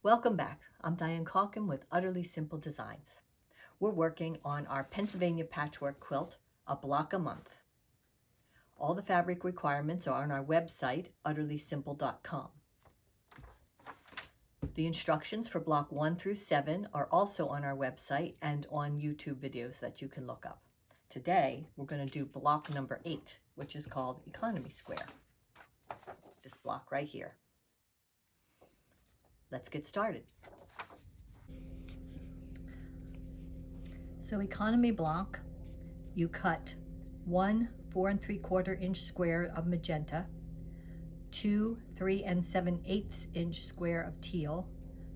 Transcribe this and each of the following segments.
Welcome back. I'm Diane Calkin with Utterly Simple Designs. We're working on our Pennsylvania patchwork quilt, a block a month. All the fabric requirements are on our website, utterlysimple.com. The instructions for block 1 through 7 are also on our website and on YouTube videos that you can look up. Today, we're going to do block number 8, which is called Economy Square. This block right here. Let's get started. So economy block, you cut 1 4 3/4 inch square of magenta, 2 3 7/8 inch square of teal,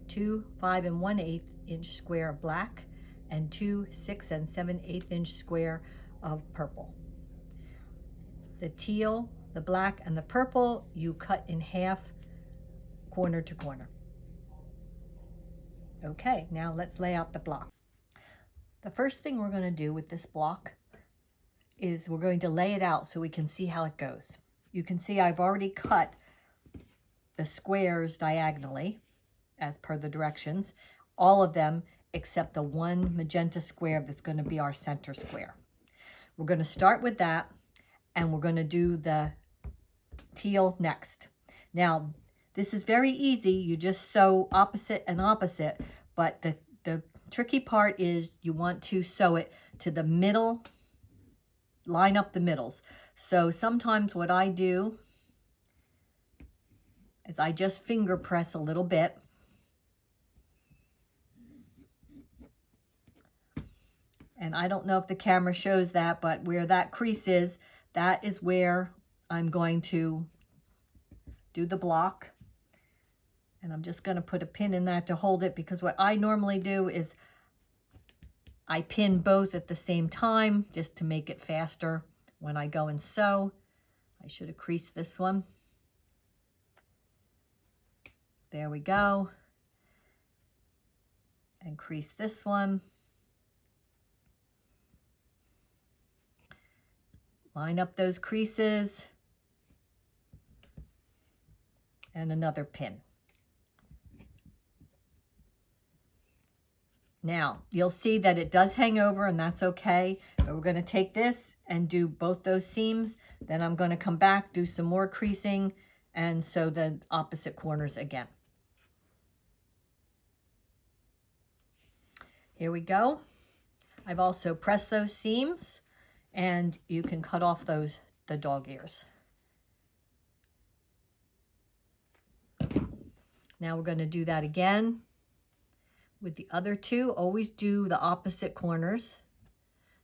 2 5 1/8 inch square of black, and 2 6 7/8 inch square of purple. The teal, the black, and the purple you cut in half, corner to corner. Okay, now let's lay out the block. The first thing we're going to do with this block is we're going to lay it out so we can see how it goes. You can see I've already cut the squares diagonally as per the directions, all of them except the one magenta square that's going to be our center square. We're going to start with that, and we're going to do the teal next. Now, this is very easy. You just sew opposite and opposite, but the tricky part is you want to sew it to the middle, line up the middles. So sometimes what I do is I just finger press a little bit. And I don't know if the camera shows that, but where that crease is, that is where I'm going to do the block. And I'm just going to put a pin in that to hold it, because what I normally do is I pin both at the same time just to make it faster when I go and sew. I should have creased this one. There we go. And crease this one. Line up those creases. And another pin. Now, you'll see that it does hang over, and that's okay, but we're going to take this and do both those seams. Then I'm going to come back, do some more creasing, and sew the opposite corners again. Here we go. I've also pressed those seams, and you can cut off the dog ears. Now we're going to do that again. With the other two, always do the opposite corners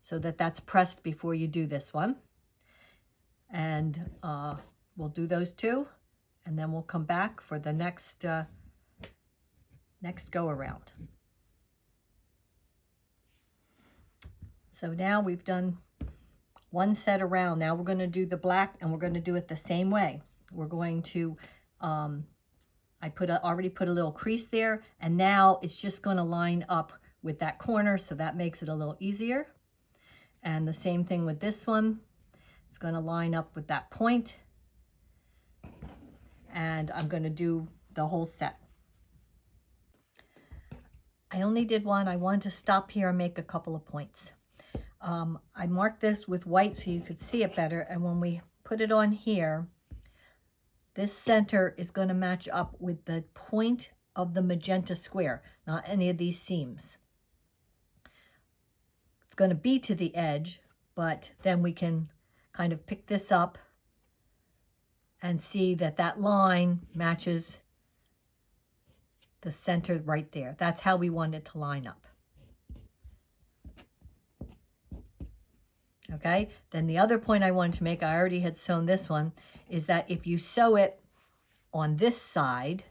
so that that's pressed before you do this one. And we'll do those two, and then we'll come back for the next go around. So now we've done one set around. Now we're going to do the black, and we're going to do it the same way. We're going to I already put a little crease there, and now it's just going to line up with that corner, so that makes it a little easier. And the same thing with this one. It's going to line up with that point. And I'm going to do the whole set. I only did one. I wanted to stop here and make a couple of points. I marked this with white so you could see it better, and when we put it on here, this center is going to match up with the point of the magenta square, not any of these seams. It's going to be to the edge, but then we can kind of pick this up and see that that line matches the center right there. That's how we want it to line up. Okay, then the other point I wanted to make, I already had sewn this one, is that if you sew it on this side,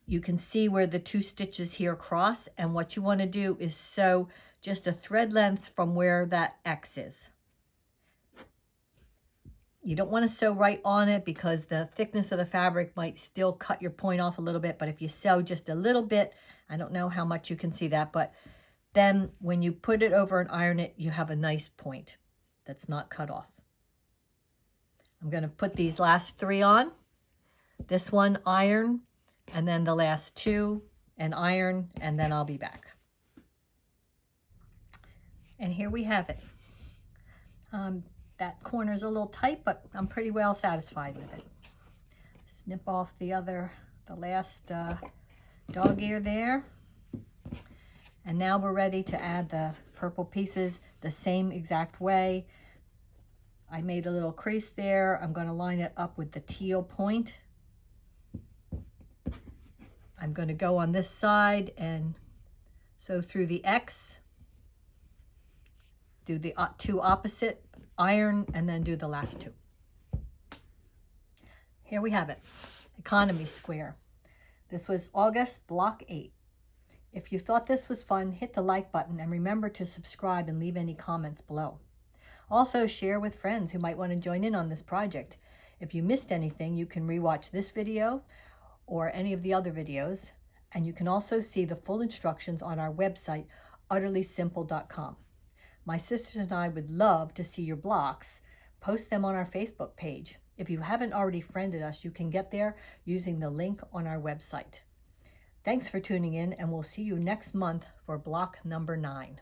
you can see where the two stitches here cross, and what you want to do is sew just a thread length from where that X is. You don't want to sew right on it because the thickness of the fabric might still cut your point off a little bit, but if you sew just a little bit, I don't know how much you can see that, but then when you put it over and iron it, you have a nice point that's not cut off. I'm going to put these last three on. This one iron and then the last 2 and iron, and then I'll be back. And here we have it. That corner's a little tight, but I'm pretty well satisfied with it. Snip off the last dog ear there. And now we're ready to add the purple pieces the same exact way. I made a little crease there. I'm going to line it up with the teal point. I'm going to go on this side and sew through the X, do the 2 opposite, iron, and then do the last 2. Here we have it, economy square. This was August, block 8. If you thought this was fun, hit the like button and remember to subscribe and leave any comments below. Also, share with friends who might want to join in on this project. If you missed anything, you can rewatch this video or any of the other videos, and you can also see the full instructions on our website, utterlysimple.com. My sisters and I would love to see your blocks. Post them on our Facebook page. If you haven't already friended us, you can get there using the link on our website. Thanks for tuning in, and we'll see you next month for block number 9.